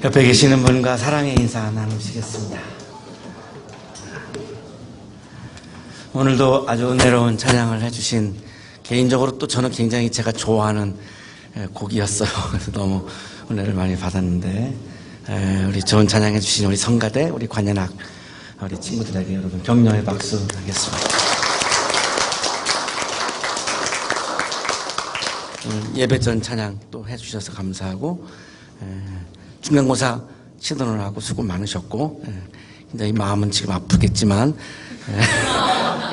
옆에 계시는 분과 사랑의 인사 나누시겠습니다. 오늘도 아주 은혜로운 찬양을 해주신, 개인적으로 또 저는 굉장히 제가 좋아하는 곡이었어요. 그래서 너무 은혜를 많이 받았는데, 우리 좋은 찬양해 주신 우리 성가대, 우리 관현악, 우리 친구들에게 여러분 격려의 박수 하겠습니다. 예배 전 찬양 또 해주셔서 감사하고, 중간고사 시도를 하고 수고 많으셨고, 굉장히 마음은 지금 아프겠지만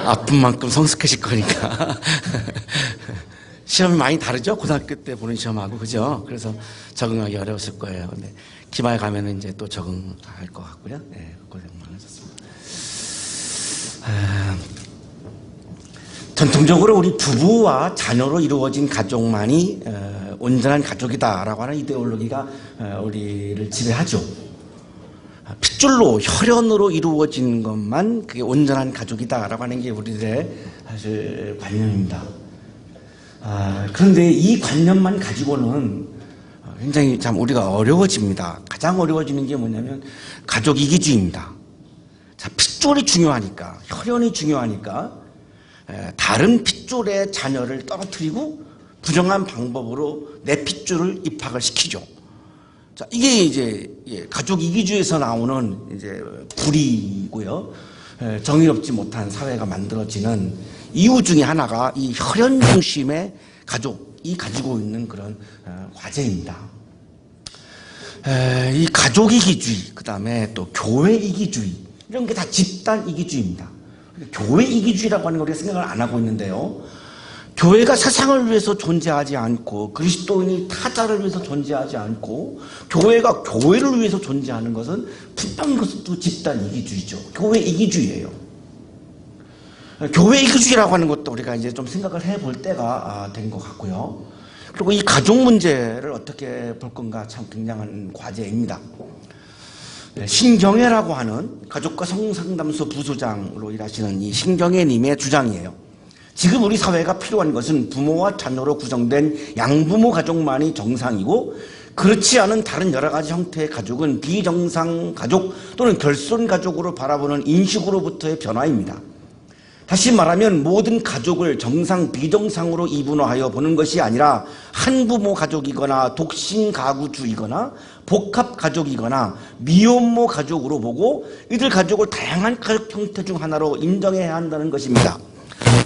아픈 만큼 성숙하실 거니까 시험이 많이 다르죠? 고등학교 때 보는 시험하고, 그죠? 그래서 적응하기 어려웠을 거예요. 근데 기말 가면은 이제 또 적응할 것 같고요. 고생 많으셨습니다. 전통적으로 우리 부부와 자녀로 이루어진 가족만이 온전한 가족이다라고 하는 이데올로기가 우리를 지배하죠. 핏줄로, 혈연으로 이루어진 것만 그게 온전한 가족이다라고 하는 게 우리들의 사실 관념입니다. 그런데 이 관념만 가지고는 굉장히 참 우리가 어려워집니다. 가장 어려워지는 게 뭐냐면 가족 이기주의입니다. 자, 핏줄이 중요하니까, 혈연이 중요하니까 다른 핏줄의 자녀를 떨어뜨리고 부정한 방법으로 내 핏줄을 입학을 시키죠. 자, 이게 이제 가족 이기주의에서 나오는 이제 불이고요. 정의롭지 못한 사회가 만들어지는 이유 중에 하나가 이 혈연 중심의 가족이 가지고 있는 그런 과제입니다. 이 가족 이기주의, 그 다음에 또 교회 이기주의, 이런 게 다 집단 이기주의입니다. 교회 이기주의라고 하는 걸 우리가 생각을 안 하고 있는데요. 교회가 세상을 위해서 존재하지 않고, 그리스도인이 타자를 위해서 존재하지 않고, 교회가 교회를 위해서 존재하는 것은 분명히 그것도 집단 이기주의죠. 교회 이기주의예요. 교회 이기주의라고 하는 것도 우리가 이제 좀 생각을 해볼 때가 된 것 같고요. 그리고 이 가족 문제를 어떻게 볼 건가 참 굉장한 과제입니다. 신경애라고 하는 가족과 성상담소 부소장으로 일하시는 이 신경애님의 주장이에요. 지금 우리 사회가 필요한 것은 부모와 자녀로 구성된 양부모 가족만이 정상이고, 그렇지 않은 다른 여러 가지 형태의 가족은 비정상 가족 또는 결손 가족으로 바라보는 인식으로부터의 변화입니다. 다시 말하면 모든 가족을 정상, 비정상으로 이분화하여 보는 것이 아니라 한부모 가족이거나 독신 가구주이거나 복합 가족이거나 미혼모 가족으로 보고 이들 가족을 다양한 가족 형태 중 하나로 인정해야 한다는 것입니다.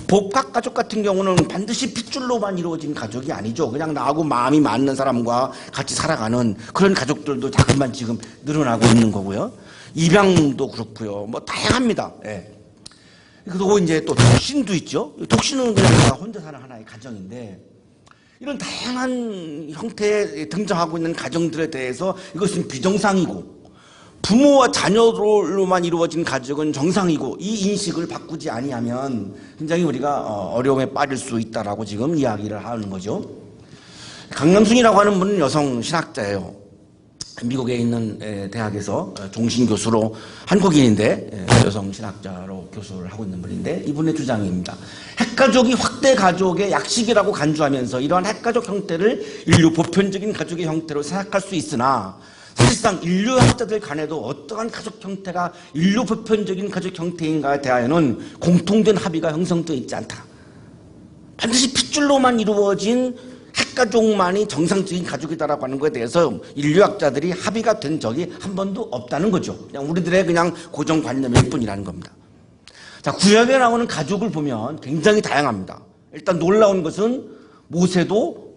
복합 가족 같은 경우는 반드시 핏줄로만 이루어진 가족이 아니죠. 그냥 나하고 마음이 맞는 사람과 같이 살아가는 그런 가족들도 자꾸만 지금 늘어나고 있는 거고요. 입양도 그렇고요. 뭐 다양합니다. 그리고 이제 또 독신도 있죠. 독신은 그냥 혼자 사는 하나의 가정인데, 이런 다양한 형태에 등장하고 있는 가정들에 대해서 이것은 비정상이고, 부모와 자녀로만 이루어진 가족은 정상이고, 이 인식을 바꾸지 아니하면 굉장히 우리가 어려움에 빠질 수 있다라고 지금 이야기를 하는 거죠. 강남순이라고 하는 분은 여성 신학자예요. 미국에 있는 대학에서 종신교수로, 한국인인데 여성 신학자로 교수를 하고 있는 분인데, 이분의 주장입니다. 핵가족이 확대 가족의 약식이라고 간주하면서 이러한 핵가족 형태를 인류 보편적인 가족의 형태로 생각할 수 있으나, 사실상 인류학자들 간에도 어떠한 가족 형태가 인류 보편적인 가족 형태인가에 대하여는 공통된 합의가 형성되어 있지 않다. 반드시 핏줄로만 이루어진 핵가족만이 정상적인 가족이다라고 하는 것에 대해서 인류학자들이 합의가 된 적이 한 번도 없다는 거죠. 그냥 우리들의 그냥 고정관념일 뿐이라는 겁니다. 자, 구약에 나오는 가족을 보면 굉장히 다양합니다. 일단 놀라운 것은 모세도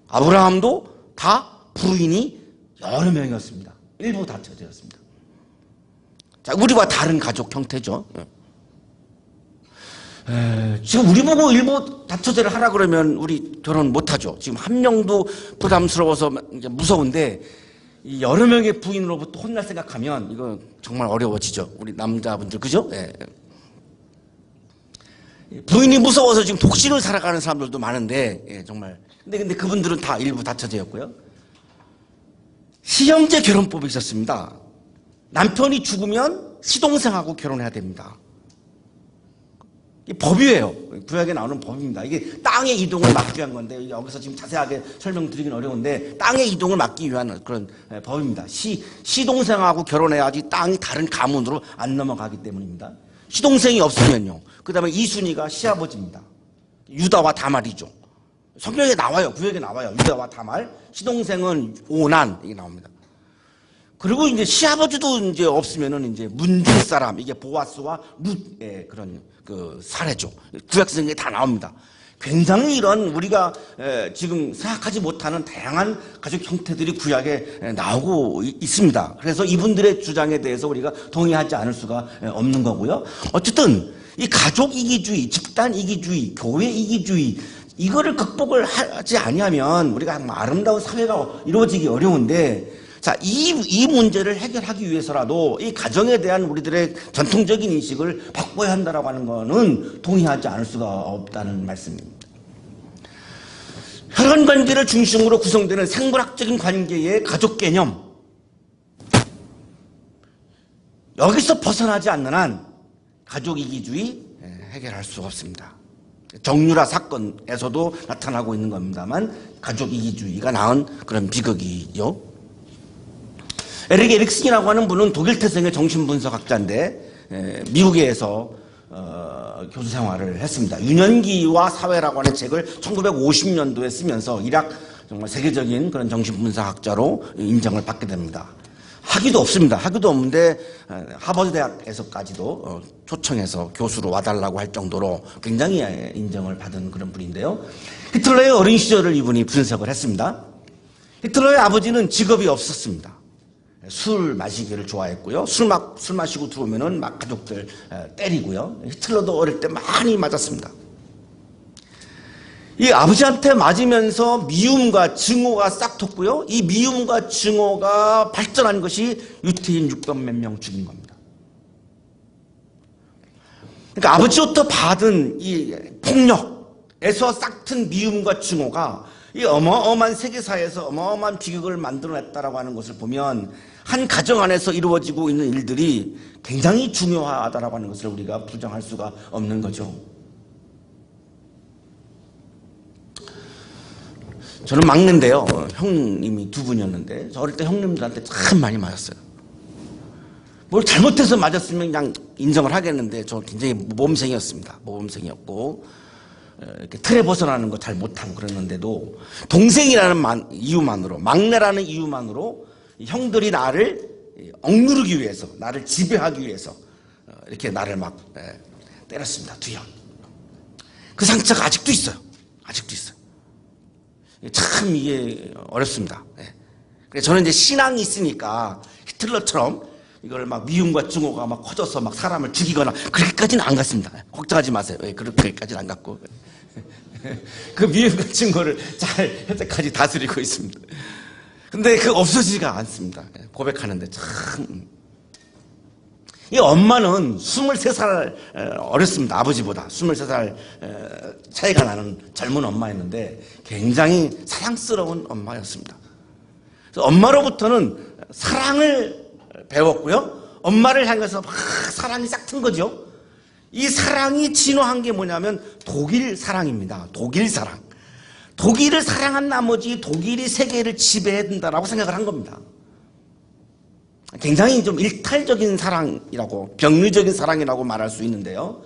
아브라함도 다 부인이 여러 명이었습니다. 일부 다처제였습니다. 자, 우리와 다른 가족 형태죠. 지금 우리 보고 일부 다처제를 하라 그러면 우리 결혼 못하죠. 지금 한 명도 부담스러워서 이제 무서운데, 이 여러 명의 부인으로부터 혼날 생각하면 이거 정말 어려워지죠. 우리 남자분들, 그죠? 부인이 무서워서 지금 독신을 살아가는 사람들도 많은데, 정말. 근데 그분들은 다 일부 다처제였고요. 시형제 결혼법이 있었습니다. 남편이 죽으면 시동생하고 결혼해야 됩니다. 이 법이에요. 구약에 나오는 법입니다. 이게 땅의 이동을 막기 위한 건데 여기서 지금 자세하게 설명드리긴 어려운데 땅의 이동을 막기 위한 그런 법입니다. 시동생하고 결혼해야지 땅이 다른 가문으로 안 넘어가기 때문입니다. 시동생이 없으면요. 그 다음에 이순이가 시아버지입니다. 유다와 다말이죠. 성경에 나와요. 구약에 나와요. 유다와 다말. 시동생은 오난 이게 나옵니다. 그리고 이제 시아버지도 이제 없으면은 이제 문중 사람 이게 보아스와 룻의 그런 그 사례죠. 구약 성경에 다 나옵니다. 굉장히 이런 우리가 지금 생각하지 못하는 다양한 가족 형태들이 구약에 나오고 있습니다. 그래서 이분들의 주장에 대해서 우리가 동의하지 않을 수가 없는 거고요. 어쨌든 이 가족 이기주의, 집단 이기주의, 교회 이기주의 이거를 극복을 하지 아니하면 우리가 아름다운 사회가 이루어지기 어려운데 자, 이 문제를 해결하기 위해서라도 이 가정에 대한 우리들의 전통적인 인식을 바꿔야 한다라고 하는 거는 동의하지 않을 수가 없다는 말씀입니다. 혈연 관계를 중심으로 구성되는 생물학적인 관계의 가족 개념 여기서 벗어나지 않는 한 가족 이기주의 해결할 수가 없습니다. 정유라 사건에서도 나타나고 있는 겁니다만 가족 이기주의가 낳은 그런 비극이죠. 에릭 에릭슨이라고 하는 분은 독일 태생의 정신분석학자인데 미국에서 교수 생활을 했습니다. 유년기와 사회라고 하는 책을 1950년도에 쓰면서 일학 정말 세계적인 그런 정신분석학자로 인정을 받게 됩니다. 학위도 없습니다. 학위도 없는데 하버드 대학에서까지도 초청해서 교수로 와달라고 할 정도로 굉장히 인정을 받은 그런 분인데요. 히틀러의 어린 시절을 이분이 분석을 했습니다. 히틀러의 아버지는 직업이 없었습니다. 술 마시기를 좋아했고요. 술 마시고 들어오면은 막 가족들 때리고요. 히틀러도 어릴 때 많이 맞았습니다. 이 아버지한테 맞으면서 미움과 증오가 싹 텄고요. 이 미움과 증오가 발전한 것이 유태인 600몇 명 죽인 겁니다. 그러니까 아버지부터 받은 이 폭력에서 싹 튼 미움과 증오가 이 어마어마한 세계사에서 어마어마한 비극을 만들어냈다라고 하는 것을 보면 한 가정 안에서 이루어지고 있는 일들이 굉장히 중요하다라고 하는 것을 우리가 부정할 수가 없는 거죠. 저는 막내인데요. 형님이 두 분이었는데 저 어릴 때 형님들한테 참 많이 맞았어요. 뭘 잘못해서 맞았으면 그냥 인정을 하겠는데 저 굉장히 모범생이었습니다. 모범생이었고 이렇게 틀에 벗어나는 거 잘 못하고 그랬는데도 동생이라는 이유만으로 막내라는 이유만으로 형들이 나를 억누르기 위해서 나를 지배하기 위해서 이렇게 나를 막 때렸습니다. 두형. 그 상처가 아직도 있어요. 아직도 있어요. 참 이게 어렵습니다. 그래서 저는 이제 신앙이 있으니까 히틀러처럼 이걸 막 미움과 증오가 막 커져서 막 사람을 죽이거나 그렇게까지는 안 갔습니다. 걱정하지 마세요. 그렇게까지는 안 갔고 그 미움과 증오를 잘 현재까지 다스리고 있습니다. 근데 그 없어지지가 않습니다. 고백하는데 참. 이 엄마는 23살 어렸습니다. 아버지보다 23살 차이가 나는 젊은 엄마였는데 굉장히 사랑스러운 엄마였습니다. 그래서 엄마로부터는 사랑을 배웠고요. 엄마를 향해서 막 사랑이 싹 튼 거죠. 이 사랑이 진화한 게 뭐냐면 독일 사랑입니다. 독일 사랑. 독일을 사랑한 나머지 독일이 세계를 지배해야 된다라고 생각을 한 겁니다. 굉장히 좀 일탈적인 사랑이라고 병리적인 사랑이라고 말할 수 있는데요.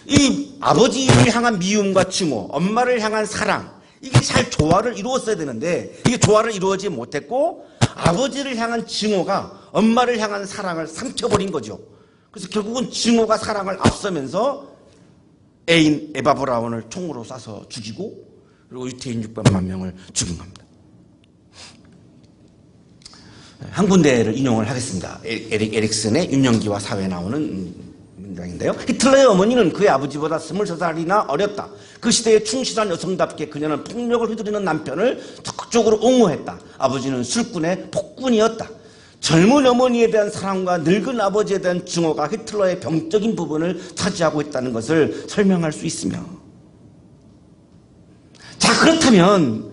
이 아버지를 향한 미움과 증오, 엄마를 향한 사랑 이게 잘 조화를 이루었어야 되는데 이게 조화를 이루어지지 못했고 아버지를 향한 증오가 엄마를 향한 사랑을 삼켜버린 거죠. 그래서 결국은 증오가 사랑을 앞서면서 애인 에바 브라운을 총으로 쏴서 죽이고 그리고 유태인 600만 명을 죽인 겁니다. 한 군데를 인용을 하겠습니다. 에릭 에릭슨의 윤영기와 사회에 나오는 문장인데요. 히틀러의 어머니는 그의 아버지보다 23살이나 어렸다. 그 시대에 충실한 여성답게 그녀는 폭력을 휘두르는 남편을 적극적으로 옹호했다. 아버지는 술꾼의 폭군이었다. 젊은 어머니에 대한 사랑과 늙은 아버지에 대한 증오가 히틀러의 병적인 부분을 차지하고 있다는 것을 설명할 수 있으며 자 그렇다면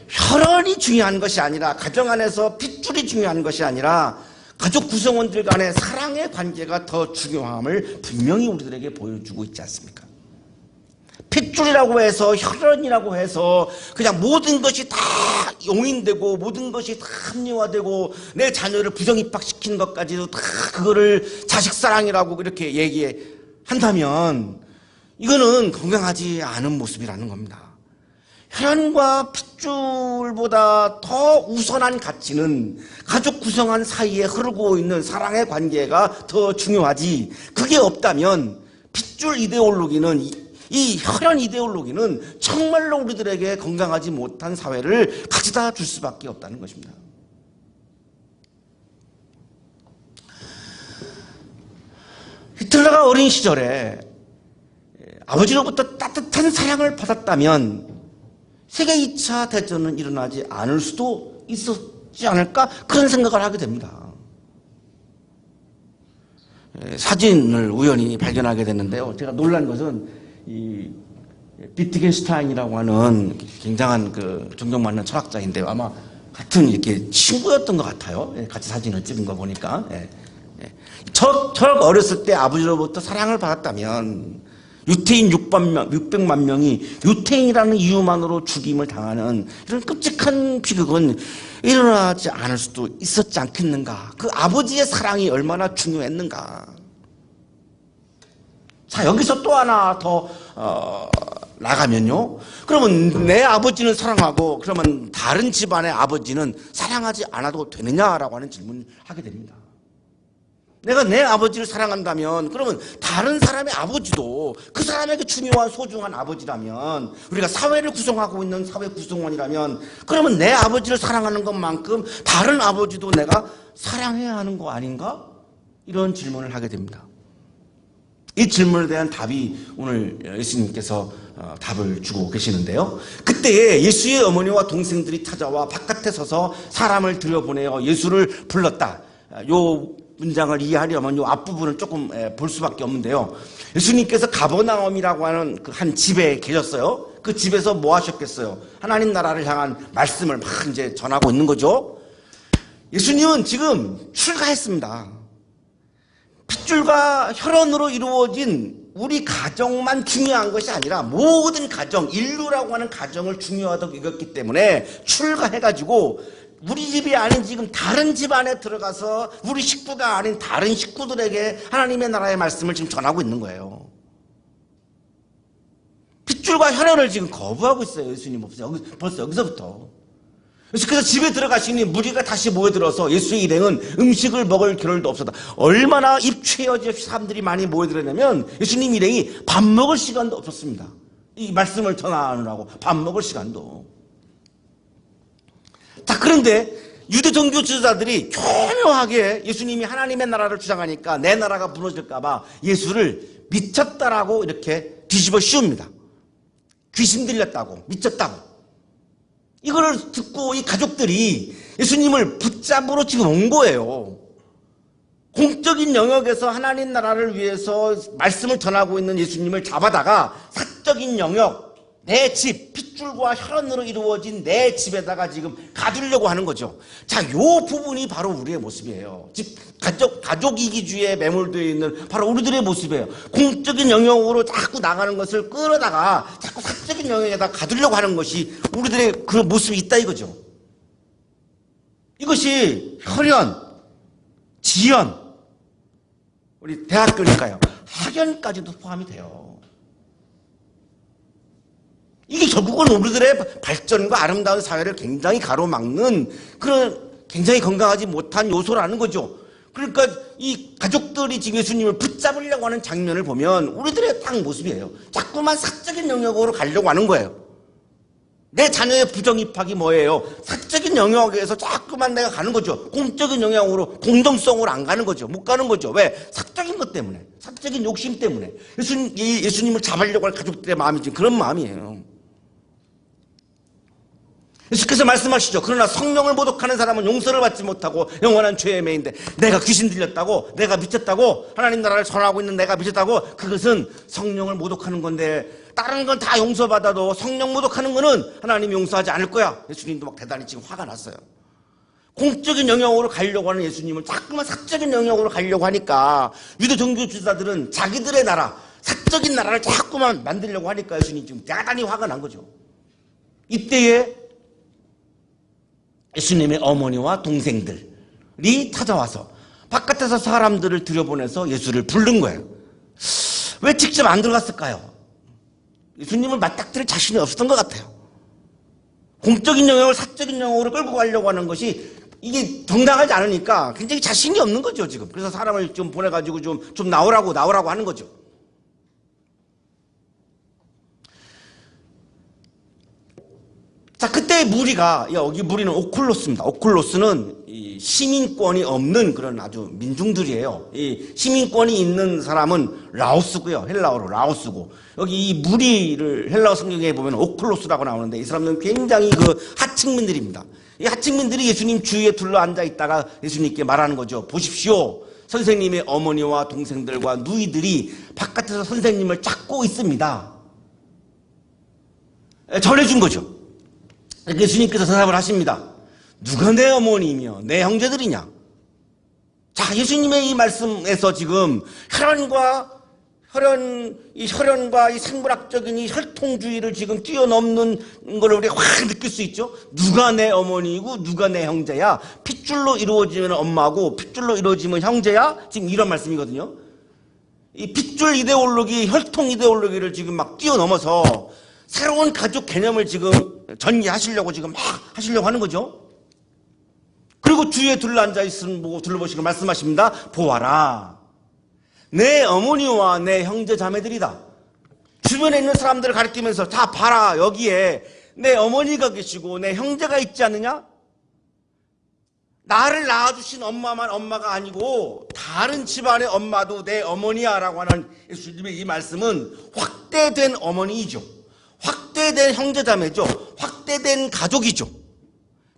혈연이 중요한 것이 아니라 가정 안에서 핏줄이 중요한 것이 아니라 가족 구성원들 간의 사랑의 관계가 더 중요함을 분명히 우리들에게 보여주고 있지 않습니까? 핏줄이라고 해서 혈연이라고 해서 그냥 모든 것이 다 용인되고 모든 것이 다 합리화되고 내 자녀를 부정 입학시키는 것까지도 다 그거를 자식사랑이라고 이렇게 얘기한다면 이거는 건강하지 않은 모습이라는 겁니다. 혈연과 핏줄보다 더 우선한 가치는 가족 구성원 사이에 흐르고 있는 사랑의 관계가 더 중요하지, 그게 없다면 핏줄 이데올로기는, 이 혈연 이데올로기는 정말로 우리들에게 건강하지 못한 사회를 가져다 줄 수밖에 없다는 것입니다. 히틀러가 어린 시절에 아버지로부터 따뜻한 사랑을 받았다면 세계 2차 대전은 일어나지 않을 수도 있었지 않을까, 그런 생각을 하게 됩니다. 사진을 우연히 발견하게 됐는데요. 제가 놀란 것은 이 비트겐슈타인이라고 하는 굉장한 그 존경받는 철학자인데요. 아마 같은 이렇게 친구였던 것 같아요. 같이 사진을 찍은 거 보니까. 저 어렸을 때 아버지로부터 사랑을 받았다면 유태인 600만 명이 유태인이라는 이유만으로 죽임을 당하는 이런 끔찍한 비극은 일어나지 않을 수도 있었지 않겠는가. 그 아버지의 사랑이 얼마나 중요했는가. 자, 여기서 또 하나 더 나가면요, 그러면 내 아버지는 사랑하고 그러면 다른 집안의 아버지는 사랑하지 않아도 되느냐라고 하는 질문을 하게 됩니다. 내가 내 아버지를 사랑한다면 그러면 다른 사람의 아버지도 그 사람에게 중요한 소중한 아버지라면, 우리가 사회를 구성하고 있는 사회 구성원이라면 그러면 내 아버지를 사랑하는 것만큼 다른 아버지도 내가 사랑해야 하는 거 아닌가? 이런 질문을 하게 됩니다. 이 질문에 대한 답이 오늘 예수님께서 답을 주고 계시는데요. 그때 예수의 어머니와 동생들이 찾아와 바깥에 서서 사람을 들여보내어 예수를 불렀다. 요 문장을 이해하려면 이 앞부분을 조금 볼 수밖에 없는데요. 예수님께서 가버나움이라고 하는 그 한 집에 계셨어요. 그 집에서 뭐 하셨겠어요? 하나님 나라를 향한 말씀을 막 이제 전하고 있는 거죠. 예수님은 지금 출가했습니다. 핏줄과 혈연으로 이루어진 우리 가정만 중요한 것이 아니라 모든 가정, 인류라고 하는 가정을 중요하다고 여겼기 때문에 출가해가지고 우리 집이 아닌 지금 다른 집 안에 들어가서 우리 식구가 아닌 다른 식구들에게 하나님의 나라의 말씀을 지금 전하고 있는 거예요. 핏줄과 혈연을 지금 거부하고 있어요. 예수님 벌써 여기서부터. 그래서 집에 들어가시니 무리가 다시 모여들어서 예수의 일행은 음식을 먹을 겨를도 없었다. 얼마나 입추어져 사람들이 많이 모여들었냐면 예수님 일행이 밥 먹을 시간도 없었습니다. 이 말씀을 전하느라고 밥 먹을 시간도. 자, 그런데 유대 종교 지도자들이 교묘하게 예수님이 하나님의 나라를 주장하니까 내 나라가 무너질까봐 예수를 미쳤다라고 이렇게 뒤집어 씌웁니다. 귀신 들렸다고, 미쳤다고. 이거를 듣고 이 가족들이 예수님을 붙잡으러 지금 온 거예요. 공적인 영역에서 하나님 나라를 위해서 말씀을 전하고 있는 예수님을 잡아다가 사적인 영역, 내 집, 핏줄과 혈연으로 이루어진 내 집에다가 지금 가두려고 하는 거죠. 자, 요 부분이 바로 우리의 모습이에요. 가족 이기주의에 매몰되어 있는 바로 우리들의 모습이에요. 공적인 영역으로 자꾸 나가는 것을 끌어다가 자꾸 사적인 영역에다 가두려고 하는 것이 우리들의 그 모습이 있다 이거죠. 이것이 혈연, 지연, 우리 대학교니까요. 학연까지도 포함이 돼요. 이게 결국은 우리들의 발전과 아름다운 사회를 굉장히 가로막는 그런 굉장히 건강하지 못한 요소라는 거죠. 그러니까 이 가족들이 지금 예수님을 붙잡으려고 하는 장면을 보면 우리들의 딱 모습이에요. 자꾸만 사적인 영역으로 가려고 하는 거예요. 내 자녀의 부정입학이 뭐예요? 사적인 영역에서 자꾸만 내가 가는 거죠. 공적인 영역으로, 공정성으로 안 가는 거죠. 못 가는 거죠. 왜? 사적인 것 때문에, 사적인 욕심 때문에. 예수님을 잡으려고 할 가족들의 마음이 지금 그런 마음이에요. 예수께서 말씀하시죠. 그러나 성령을 모독하는 사람은 용서를 받지 못하고 영원한 죄의 매인데, 내가 귀신 들렸다고, 내가 미쳤다고, 하나님 나라를 전하고 있는 내가 미쳤다고, 그것은 성령을 모독하는 건데 다른 건 다 용서받아도 성령 모독하는 거는 하나님이 용서하지 않을 거야. 예수님도 막 대단히 지금 화가 났어요. 공적인 영역으로 가려고 하는 예수님을 자꾸만 사적인 영역으로 가려고 하니까 유대 종교 지도자들은 자기들의 나라, 사적인 나라를 자꾸만 만들려고 하니까 예수님이 지금 대단히 화가 난 거죠. 이때에 예수님의 어머니와 동생들이 찾아와서 바깥에서 사람들을 들여보내서 예수를 부른 거예요. 왜 직접 안 들어갔을까요? 예수님을 맞닥뜨릴 자신이 없었던 것 같아요. 공적인 영역을 사적인 영역으로 끌고 가려고 하는 것이 이게 정당하지 않으니까 굉장히 자신이 없는 거죠, 지금. 그래서 사람을 좀 보내가지고 좀 나오라고 하는 거죠. 자, 그때 무리가, 여기 무리는 오클로스입니다. 오클로스는 이 시민권이 없는 그런 아주 민중들이에요. 이 시민권이 있는 사람은 라오스고요. 헬라어로 라오스고. 여기 이 무리를 헬라어 성경에 보면 오클로스라고 나오는데 이 사람들은 굉장히 그 하층민들입니다. 이 하층민들이 예수님 주위에 둘러 앉아 있다가 예수님께 말하는 거죠. 보십시오. 선생님의 어머니와 동생들과 누이들이 바깥에서 선생님을 찾고 있습니다. 전해준 거죠. 예수님께서 대답을 하십니다. 누가 내 어머니이며 내 형제들이냐? 자, 예수님의 이 말씀에서 지금 혈연과 이 생물학적인 이 혈통주의를 지금 뛰어넘는 걸 우리가 확 느낄 수 있죠? 누가 내 어머니이고 누가 내 형제야? 핏줄로 이루어지면 엄마고 핏줄로 이루어지면 형제야? 지금 이런 말씀이거든요. 이 핏줄 이데올로기, 혈통 이데올로기를 지금 막 뛰어넘어서 새로운 가족 개념을 지금 전개하시려고 지금 막 하시려고 하는 거죠. 그리고 주위에 둘러앉아 있으면 보고 둘러보시고 말씀하십니다. 보아라. 내 어머니와 내 형제 자매들이다. 주변에 있는 사람들을 가리키면서 다 봐라. 여기에 내 어머니가 계시고 내 형제가 있지 않느냐? 나를 낳아주신 엄마만 엄마가 아니고 다른 집안의 엄마도 내 어머니야 라고 하는 예수님의 이 말씀은 확대된 어머니이죠. 확대된 형제자매죠. 확대된 가족이죠.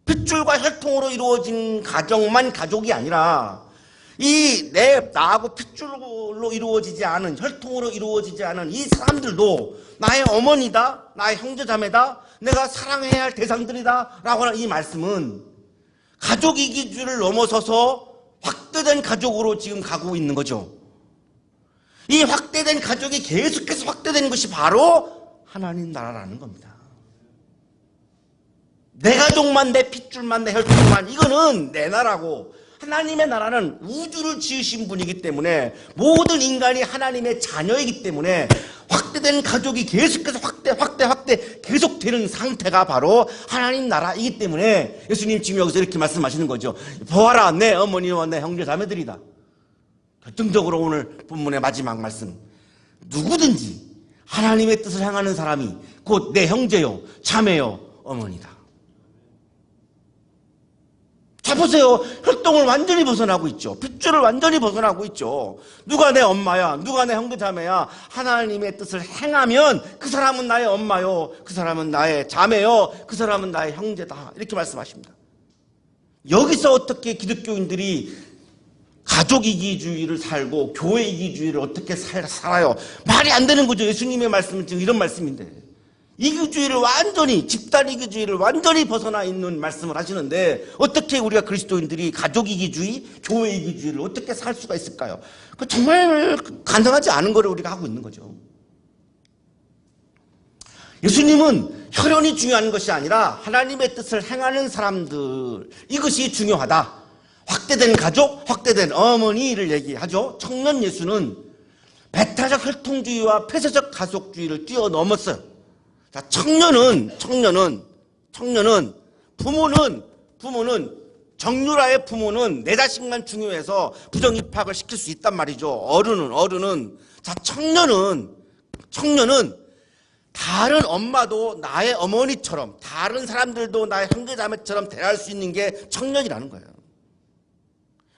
핏줄과 혈통으로 이루어진 가정만 가족이 아니라 나하고 핏줄로 이루어지지 않은, 혈통으로 이루어지지 않은 이 사람들도 나의 어머니다, 나의 형제자매다, 내가 사랑해야 할 대상들이다 라고 하는 이 말씀은 가족 이기주의를 넘어서서 확대된 가족으로 지금 가고 있는 거죠. 이 확대된 가족이 계속해서 확대되는 것이 바로 하나님 나라라는 겁니다. 내 가족만, 내 핏줄만, 내 혈통만, 이거는 내 나라고, 하나님의 나라는 우주를 지으신 분이기 때문에 모든 인간이 하나님의 자녀이기 때문에 확대된 가족이 계속해서 확대 계속되는 상태가 바로 하나님 나라이기 때문에 예수님 지금 여기서 이렇게 말씀하시는 거죠. 보아라, 내 어머니와 내 형제 자매들이다. 결정적으로 오늘 본문의 마지막 말씀, 누구든지 하나님의 뜻을 행하는 사람이 곧 내 형제요, 자매요, 어머니다. 자, 보세요. 혈통을 완전히 벗어나고 있죠. 핏줄을 완전히 벗어나고 있죠. 누가 내 엄마야, 누가 내 형제 자매야, 하나님의 뜻을 행하면 그 사람은 나의 엄마요, 그 사람은 나의 자매요, 그 사람은 나의 형제다. 이렇게 말씀하십니다. 여기서 어떻게 기독교인들이 가족 이기주의를 살고 교회 이기주의를 어떻게 살아요? 말이 안 되는 거죠. 예수님의 말씀은 지금 이런 말씀인데, 이기주의를 완전히, 집단 이기주의를 완전히 벗어나 있는 말씀을 하시는데 어떻게 우리가 그리스도인들이 가족 이기주의, 교회 이기주의를 어떻게 살 수가 있을까요? 그 정말 가능하지 않은 거를 우리가 하고 있는 거죠. 예수님은 혈연이 중요한 것이 아니라 하나님의 뜻을 행하는 사람들, 이것이 중요하다. 확대된 가족, 확대된 어머니를 얘기하죠. 청년 예수는 배타적 혈통주의와 폐쇄적 가족주의를 뛰어넘었어요. 자, 청년은 부모는 정유라의 부모는 내 자식만 중요해서 부정 입학을 시킬 수 있단 말이죠. 어른은 자, 청년은 다른 엄마도 나의 어머니처럼, 다른 사람들도 나의 형제자매처럼 대할 수 있는 게 청년이라는 거예요.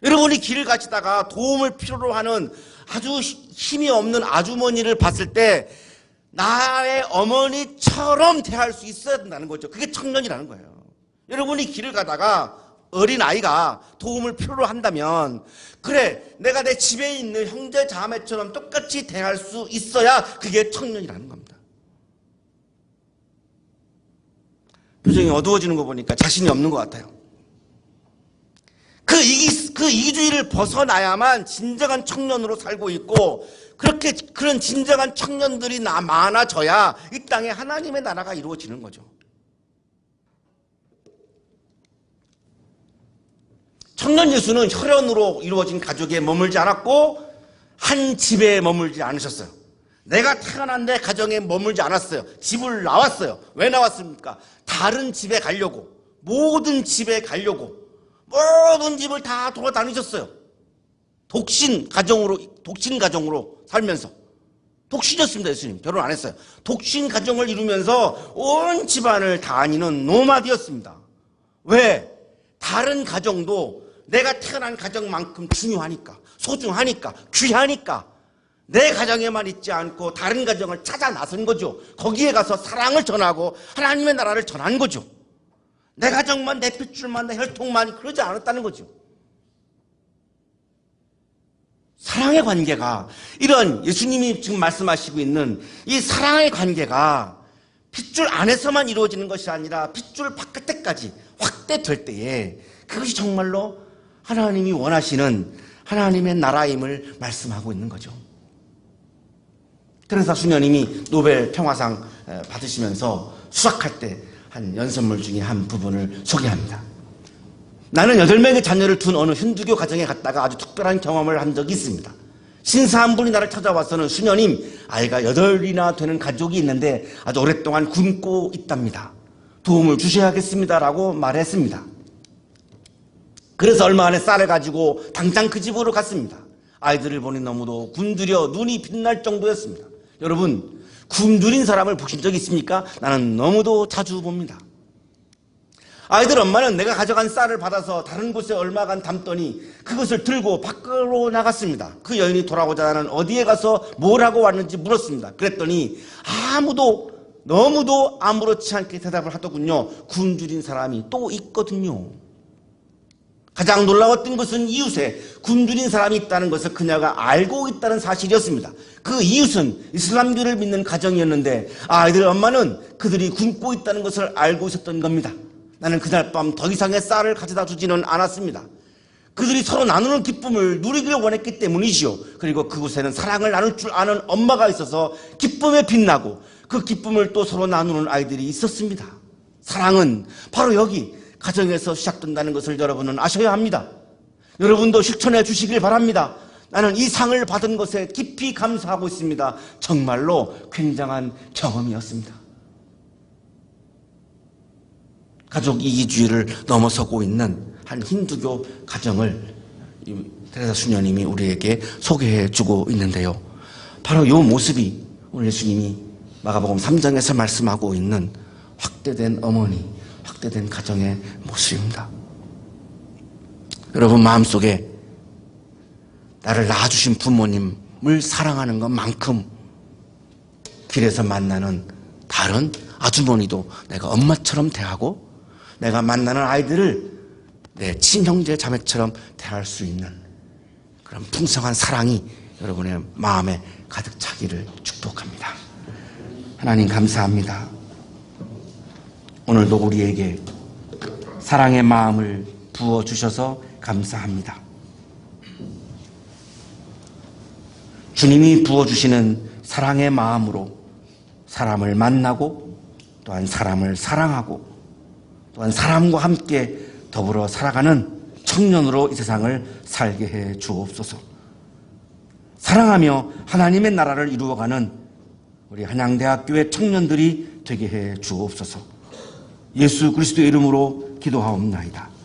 여러분이 길을 가시다가 도움을 필요로 하는 아주 힘이 없는 아주머니를 봤을 때 나의 어머니처럼 대할 수 있어야 된다는 거죠. 그게 청년이라는 거예요. 여러분이 길을 가다가 어린아이가 도움을 필요로 한다면, 그래, 내가 내 집에 있는 형제 자매처럼 똑같이 대할 수 있어야 그게 청년이라는 겁니다. 표정이 어두워지는 거 보니까 자신이 없는 것 같아요. 그 이기주의를 벗어나야만 진정한 청년으로 살고 있고, 그런 진정한 청년들이 많아져야 이 땅에 하나님의 나라가 이루어지는 거죠. 청년 예수는 혈연으로 이루어진 가족에 머물지 않았고 한 집에 머물지 않으셨어요. 내가 태어난 데 가정에 머물지 않았어요. 집을 나왔어요. 왜 나왔습니까? 다른 집에 가려고, 모든 집에 가려고 모든 집을 다 돌아다니셨어요. 독신 가정으로 살면서. 독신이었습니다. 예수님 결혼 안 했어요. 독신 가정을 이루면서 온 집안을 다니는 노마드였습니다. 왜? 다른 가정도 내가 태어난 가정만큼 중요하니까, 소중하니까, 귀하니까 내 가정에만 있지 않고 다른 가정을 찾아 나선 거죠. 거기에 가서 사랑을 전하고 하나님의 나라를 전한 거죠. 내 가정만, 내 핏줄만, 내 혈통만 그러지 않았다는 거죠. 사랑의 관계가, 이런 예수님이 지금 말씀하시고 있는 이 사랑의 관계가 핏줄 안에서만 이루어지는 것이 아니라 핏줄 바깥에까지 확대될 때에 그것이 정말로 하나님이 원하시는 하나님의 나라임을 말씀하고 있는 거죠. 테레사 수녀님이 노벨 평화상 받으시면서 수락할 때 한 연설문 중에 한 부분을 소개합니다. 나는 8명의 자녀를 둔 어느 힌두교 가정에 갔다가 아주 특별한 경험을 한 적이 있습니다. 신사 한 분이 나를 찾아와서는 수녀님, 아이가 8이나 되는 가족이 있는데 아주 오랫동안 굶고 있답니다. 도움을 주셔야겠습니다라고 말했습니다. 그래서 얼마 안에 쌀을 가지고 당장 그 집으로 갔습니다. 아이들을 보니 너무도 굶주려 눈이 빛날 정도였습니다. 여러분, 굶주린 사람을 보신 적 있습니까? 나는 너무도 자주 봅니다. 아이들 엄마는 내가 가져간 쌀을 받아서 다른 곳에 얼마간 담더니 그것을 들고 밖으로 나갔습니다. 그 여인이 돌아오자 나는 어디에 가서 뭘 하고 왔는지 물었습니다. 그랬더니 너무도 아무렇지 않게 대답을 하더군요. 굶주린 사람이 또 있거든요. 가장 놀라웠던 것은 이웃에 굶주린 사람이 있다는 것을 그녀가 알고 있다는 사실이었습니다. 그 이웃은 이슬람교를 믿는 가정이었는데 아이들 엄마는 그들이 굶고 있다는 것을 알고 있었던 겁니다. 나는 그날 밤 더 이상의 쌀을 가져다 주지는 않았습니다. 그들이 서로 나누는 기쁨을 누리기를 원했기 때문이지요. 그리고 그곳에는 사랑을 나눌 줄 아는 엄마가 있어서 기쁨에 빛나고 그 기쁨을 또 서로 나누는 아이들이 있었습니다. 사랑은 바로 여기 가정에서 시작된다는 것을 여러분은 아셔야 합니다. 여러분도 실천해 주시길 바랍니다. 나는 이 상을 받은 것에 깊이 감사하고 있습니다. 정말로 굉장한 경험이었습니다. 가족 이기주의를 넘어서고 있는 한 힌두교 가정을 테레사 수녀님이 우리에게 소개해 주고 있는데요. 바로 이 모습이 오늘 예수님이 마가복음 3장에서 말씀하고 있는 확대된 어머니, 확대된 가정의 모습입니다. 여러분 마음속에 나를 낳아주신 부모님을 사랑하는 것만큼 길에서 만나는 다른 아주머니도 내가 엄마처럼 대하고 내가 만나는 아이들을 내 친형제 자매처럼 대할 수 있는 그런 풍성한 사랑이 여러분의 마음에 가득 차기를 축복합니다. 하나님 감사합니다. 오늘도 우리에게 사랑의 마음을 부어주셔서 감사합니다. 주님이 부어주시는 사랑의 마음으로 사람을 만나고 또한 사람을 사랑하고 또한 사람과 함께 더불어 살아가는 청년으로 이 세상을 살게 해 주옵소서. 사랑하며 하나님의 나라를 이루어가는 우리 한양대학교의 청년들이 되게 해 주옵소서. 예수 그리스도의 이름으로 기도하옵나이다.